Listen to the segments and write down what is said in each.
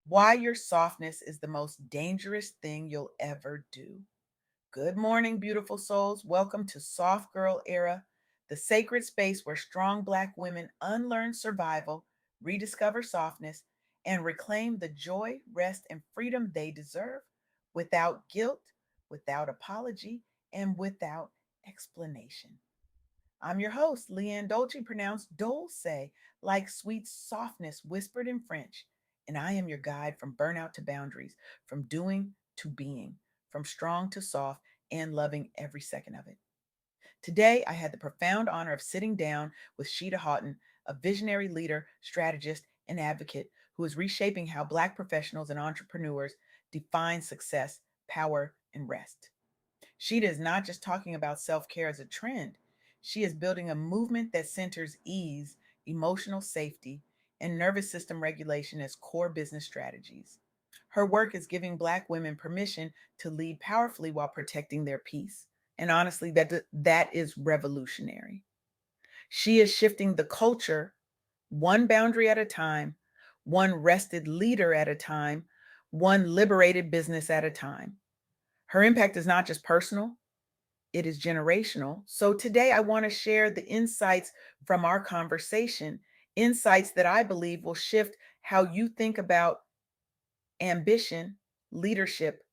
Why your softness is the most dangerous thing you'll ever do. Good morning, beautiful souls. Welcome to Soft Girl Era, the sacred space where strong Black women unlearn survival, rediscover softness, and reclaim the joy, rest, and freedom they deserve without guilt, without apology, and without explanation. I'm your host, LeAnne Dolce, pronounced Dolce, like sweet softness whispered in French. And I am your guide from burnout to boundaries, from doing to being, from strong to soft, and loving every second of it. Today, I had the profound honor of sitting down with Sheida Haughton, a visionary leader, strategist, and advocate who is reshaping how Black professionals and entrepreneurs define success, power, and rest. Sheeta is not just talking about self care as a trend, she is building a movement that centers ease, emotional safety, and nervous system regulation as core business strategies. Her work is giving Black women permission to lead powerfully while protecting their peace. And honestly, that is revolutionary. She is shifting the culture one boundary at a time, one rested leader at a time, one liberated business at a time. Her impact is not just personal, it is generational. So today I want to share the insights from our conversation, insights that I believe will shift how you think about ambition, leadership,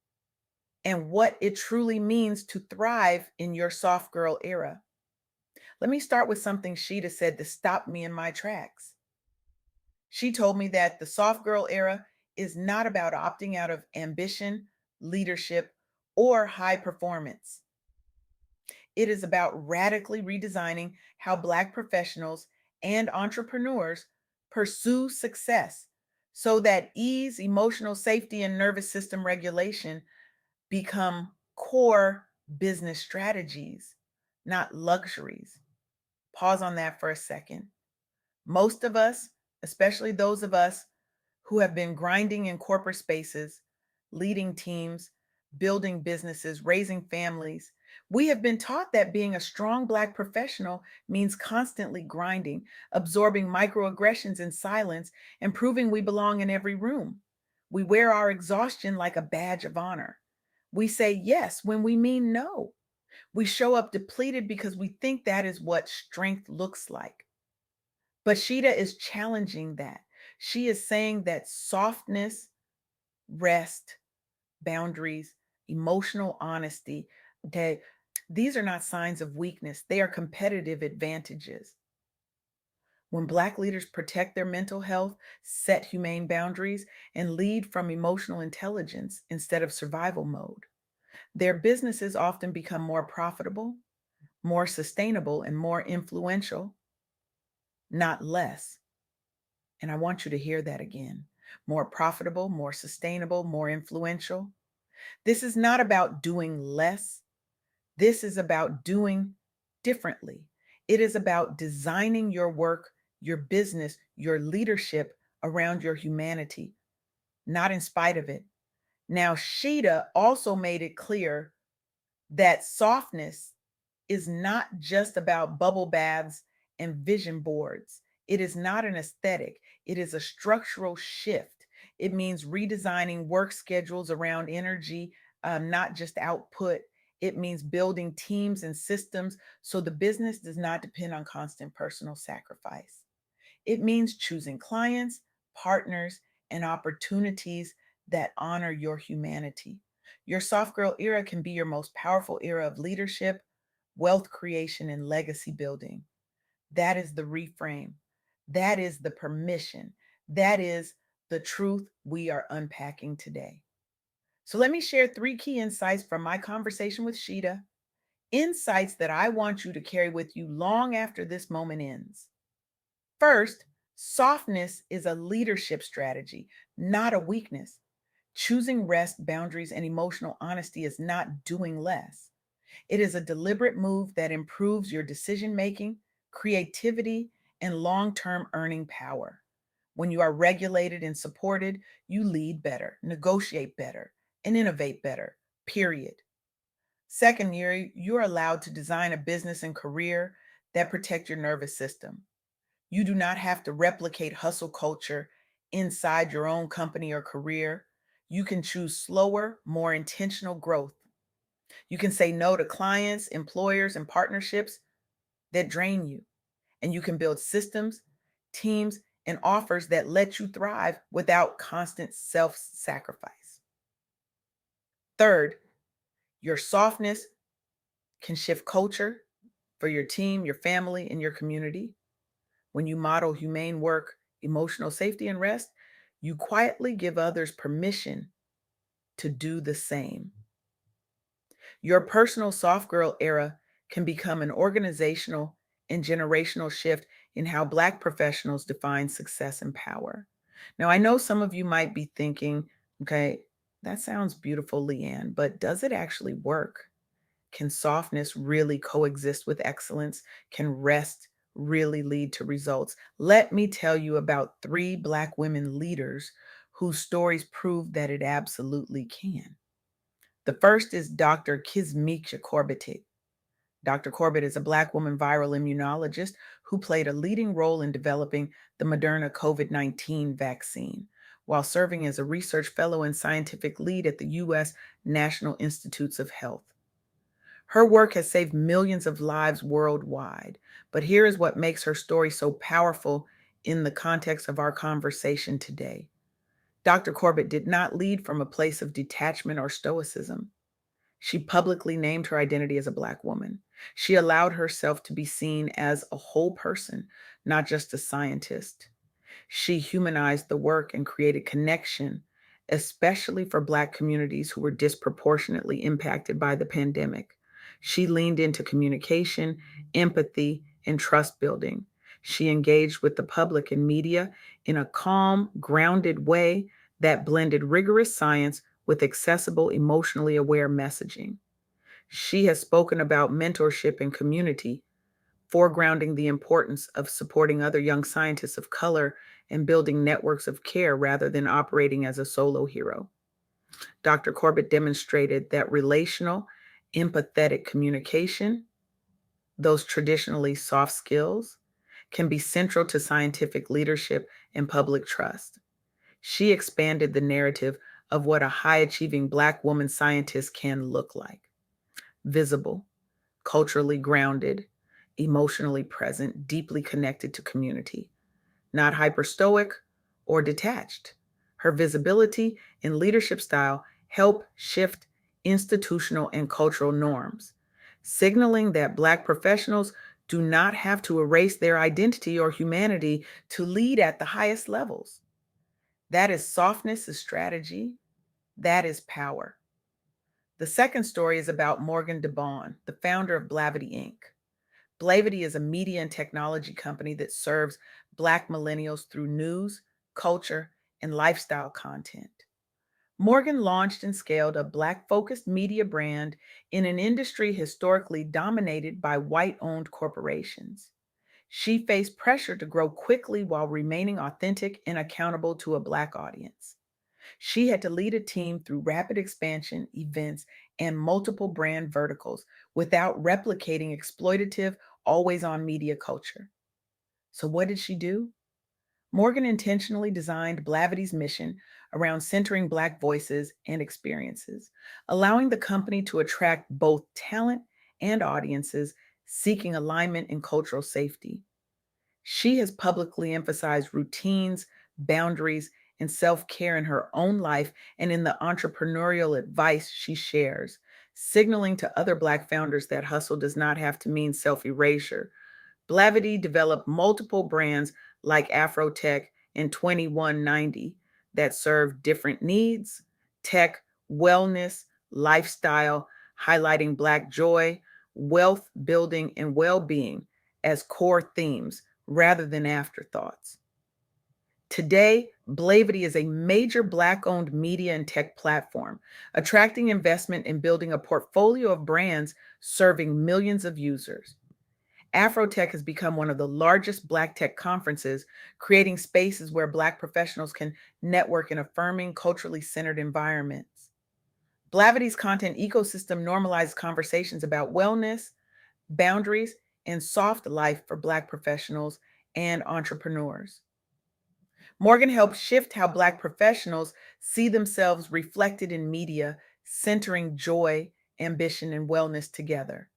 and what it truly means to thrive in your soft girl era. Let me start with something Sheeta said to stop me in my tracks. She told me that the soft girl era is not about opting out of ambition, leadership, or high performance. It is about radically redesigning how Black professionals and entrepreneurs pursue success so that ease, emotional safety, and nervous system regulation become core business strategies, not luxuries. Pause on that for a second. Most of us, especially those of us who have been grinding in corporate spaces, leading teams, building businesses, raising families, we have been taught that being a strong Black professional means constantly grinding, absorbing microaggressions in silence, and proving we belong in every room. We wear our exhaustion like a badge of honor. We say yes when we mean no. We show up depleted because we think that is what strength looks like. But Sheeta is challenging that. She is saying that softness, rest, boundaries, emotional honesty, okay, these are not signs of weakness. They are competitive advantages. When Black leaders protect their mental health, set humane boundaries, and lead from emotional intelligence instead of survival mode, their businesses often become more profitable, more sustainable, and more influential, not less. And I want you to hear that again. More profitable, more sustainable, more influential. This is not about doing less. This is about doing differently. It is about designing your work, your business, your leadership around your humanity, not in spite of it. Now, Sheeta also made it clear that softness is not just about bubble baths and vision boards. It is not an aesthetic, it is a structural shift. It means redesigning work schedules around energy, not just output. It means building teams and systems so the business does not depend on constant personal sacrifice. It means choosing clients, partners, and opportunities that honor your humanity. Your soft girl era can be your most powerful era of leadership, wealth creation, and legacy building. That is the reframe. That is the permission. That is the truth we are unpacking today. So let me share three key insights from my conversation with Sheeta, insights that I want you to carry with you long after this moment ends. First, softness is a leadership strategy, not a weakness. Choosing rest, boundaries, and emotional honesty is not doing less. It is a deliberate move that improves your decision making, creativity, and long term earning power. When you are regulated and supported, you lead better, negotiate better, and innovate better, period. Second, you're allowed to design a business and career that protect your nervous system. You do not have to replicate hustle culture inside your own company or career, you can choose slower, more intentional growth. You can say no to clients, employers, and partnerships that drain you. And you can build systems, teams, and offers that let you thrive without constant self sacrifice. Third, your softness can shift culture for your team, your family, and your community. When you model humane work, emotional safety, and rest, you quietly give others permission to do the same. Your personal soft girl era can become an organizational and generational shift in how Black professionals define success and power. Now, I know some of you might be thinking, okay, that sounds beautiful, LeAnne, but does it actually work? Can softness really coexist with excellence? Can rest really lead to results? Let me tell you about three Black women leaders whose stories prove that it absolutely can. The first is Dr. Kizmekia Corbett. Dr. Corbett is a Black woman viral immunologist who played a leading role in developing the Moderna COVID 19 vaccine while serving as a research fellow and scientific lead at the U.S. National Institutes of Health. Her work has saved millions of lives worldwide, but here is what makes her story so powerful in the context of our conversation today. Dr. Corbett did not lead from a place of detachment or stoicism. She publicly named her identity as a Black woman. She allowed herself to be seen as a whole person, not just a scientist. She humanized the work and created connection, especially for Black communities who were disproportionately impacted by the pandemic. She leaned into communication, empathy, and trust building. She engaged with the public and media in a calm, grounded way that blended rigorous science with accessible, emotionally aware messaging. She has spoken about mentorship and community, foregrounding the importance of supporting other young scientists of color and building networks of care rather than operating as a solo hero. Dr. Corbett demonstrated that relational, empathetic communication, those traditionally soft skills, can be central to scientific leadership and public trust. She expanded the narrative of what a high achieving Black woman scientist can look like: visible, culturally grounded, emotionally present, deeply connected to community, not hyperstoic or detached. Her visibility and leadership style help shift institutional and cultural norms, signaling that Black professionals do not have to erase their identity or humanity to lead at the highest levels. That is softness is strategy. That is power. The second story is about Morgan DeBaun, the founder of Blavity Inc. Blavity is a media and technology company that serves Black millennials through news, culture, and lifestyle content. Morgan launched and scaled a Black focused media brand in an industry historically dominated by white owned corporations. She faced pressure to grow quickly while remaining authentic and accountable to a Black audience. She had to lead a team through rapid expansion, events, and multiple brand verticals without replicating exploitative, always on media culture. So, what did she do? Morgan intentionally designed Blavity's mission around centering Black voices and experiences, allowing the company to attract both talent and audiences seeking alignment and cultural safety. She has publicly emphasized routines, boundaries, and self care in her own life and in the entrepreneurial advice she shares, signaling to other Black founders that hustle does not have to mean self erasure. Blavity developed multiple brands like Afrotech and 2190 that serve different needs: tech, wellness, lifestyle, highlighting Black joy, wealth building, and well being as core themes rather than afterthoughts. Today, Blavity is a major Black owned media and tech platform, attracting investment and building a portfolio of brands serving millions of users. Afrotech has become one of the largest Black tech conferences, creating spaces where Black professionals can network in affirming, culturally centered environments. Blavity's content ecosystem normalizes conversations about wellness, boundaries, and soft life for Black professionals and entrepreneurs. Morgan helped shift how Black professionals see themselves reflected in media, centering joy, ambition, and wellness together.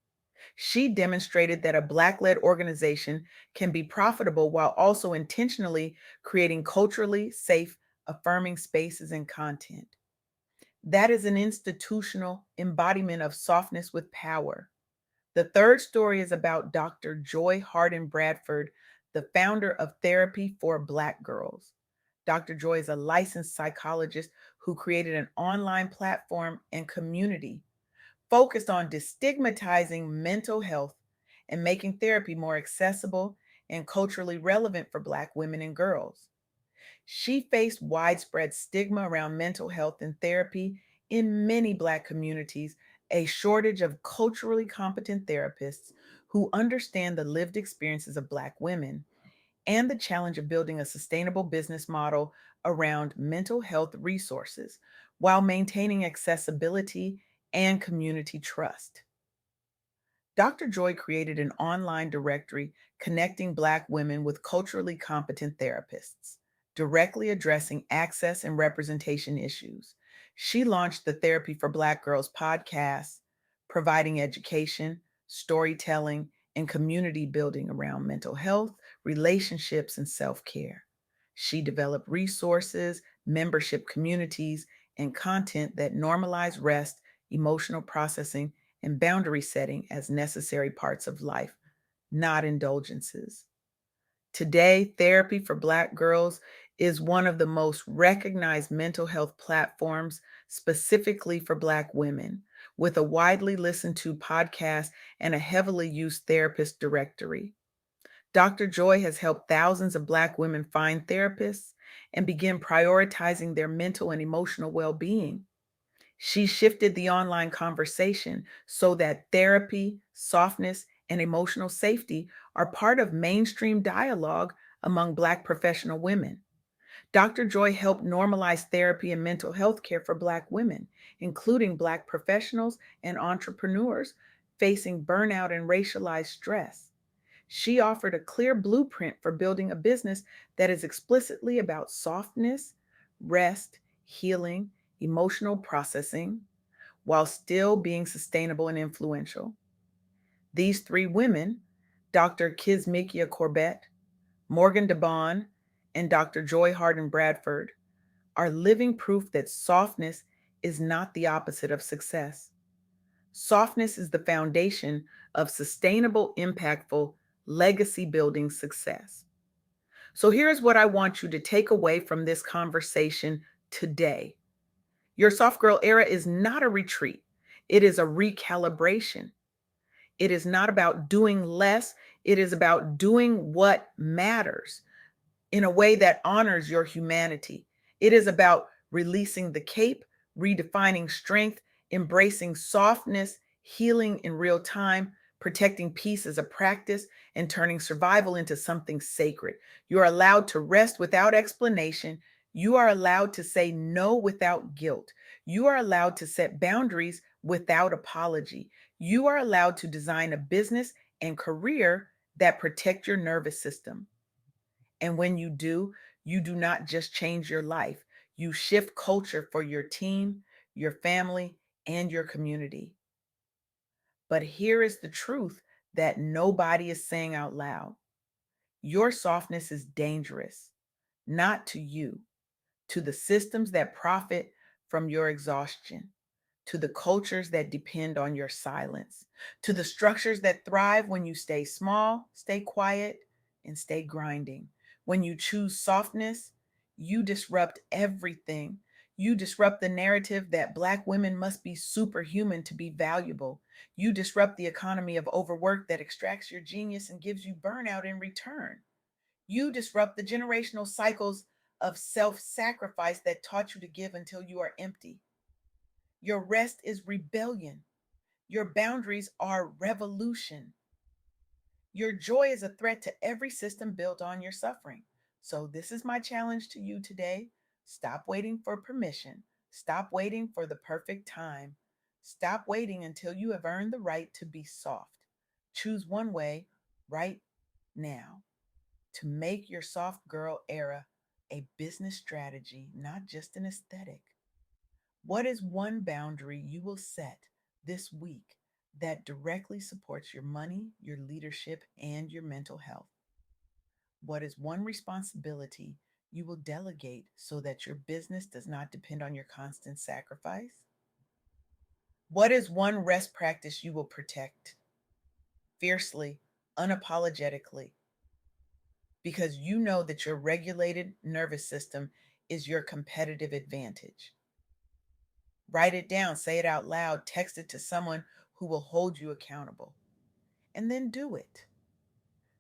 She demonstrated that a Black led organization can be profitable while also intentionally creating culturally safe, affirming spaces and content. That is an institutional embodiment of softness with power. The third story is about Dr. Joy Harden Bradford, the founder of Therapy for Black Girls. Dr. Joy is a licensed psychologist who created an online platform and community focused on destigmatizing mental health and making therapy more accessible and culturally relevant for Black women and girls. She faced widespread stigma around mental health and therapy in many Black communities, a shortage of culturally competent therapists who understand the lived experiences of Black women, and the challenge of building a sustainable business model around mental health resources while maintaining accessibility and community trust. Dr. Joy created an online directory connecting Black women with culturally competent therapists, directly addressing access and representation issues. She launched the Therapy for Black Girls podcast, providing education, storytelling, and community building around mental health, relationships, and self care. She developed resources, membership communities, and content that normalize rest, emotional processing, and boundary setting as necessary parts of life, not indulgences. Today, Therapy for Black Girls is one of the most recognized mental health platforms specifically for Black women, with a widely listened to podcast and a heavily used therapist directory. Dr. Joy has helped thousands of Black women find therapists and begin prioritizing their mental and emotional well being. She shifted the online conversation so that therapy, softness, and emotional safety are part of mainstream dialogue among Black professional women. Dr. Joy helped normalize therapy and mental health care for Black women, including Black professionals and entrepreneurs facing burnout and racialized stress. She offered a clear blueprint for building a business that is explicitly about softness, rest, healing, emotional processing, while still being sustainable and influential. These three women, Dr. Kismikia Corbett, Morgan DeBon, and Dr. Joy Harden Bradford, are living proof that softness is not the opposite of success. Softness is the foundation of sustainable, impactful, legacy building success. So here's what I want you to take away from this conversation today. Your soft girl era is not a retreat, it is a recalibration. It is not about doing less, it is about doing what matters in a way that honors your humanity. It is about releasing the cape, redefining strength, embracing softness, healing in real time, protecting peace as a practice, and turning survival into something sacred. You are allowed to rest without explanation. You are allowed to say no without guilt. You are allowed to set boundaries without apology. You are allowed to design a business and career that protect your nervous system. And when you do not just change your life, you shift culture for your team, your family, and your community. But here is the truth that nobody is saying out loud: your softness is dangerous, not to you, to the systems that profit from your exhaustion, to the cultures that depend on your silence, to the structures that thrive when you stay small, stay quiet, and stay grinding. When you choose softness, you disrupt everything. You disrupt the narrative that Black women must be superhuman to be valuable. You disrupt the economy of overwork that extracts your genius and gives you burnout in return. You disrupt the generational cycles of self sacrifice that taught you to give until you are empty. Your rest is rebellion. Your boundaries are revolution. Your joy is a threat to every system built on your suffering. So, this is my challenge to you today. Stop waiting for permission. Stop waiting for the perfect time. Stop waiting until you have earned the right to be soft. Choose one way right now to make your soft girl era a business strategy, not just an aesthetic. What is one boundary you will set this week that directly supports your money, your leadership, and your mental health? What is one responsibility you will delegate so that your business does not depend on your constant sacrifice? What is one rest practice you will protect fiercely, unapologetically, because you know that your regulated nervous system is your competitive advantage? Write it down, say it out loud, text it to someone who will hold you accountable, and then do it.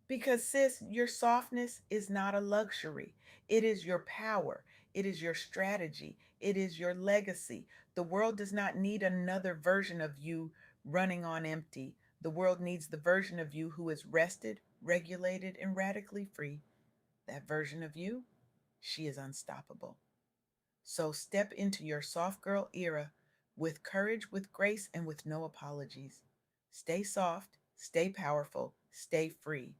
Because, sis, your softness is not a luxury. It is your power. It is your strategy. It is your legacy. The world does not need another version of you running on empty. The world needs the version of you who is rested, regulated, and radically free. That version of you, she is unstoppable. So step into your soft girl era with courage, with grace, and with no apologies. Stay soft, stay powerful, stay free.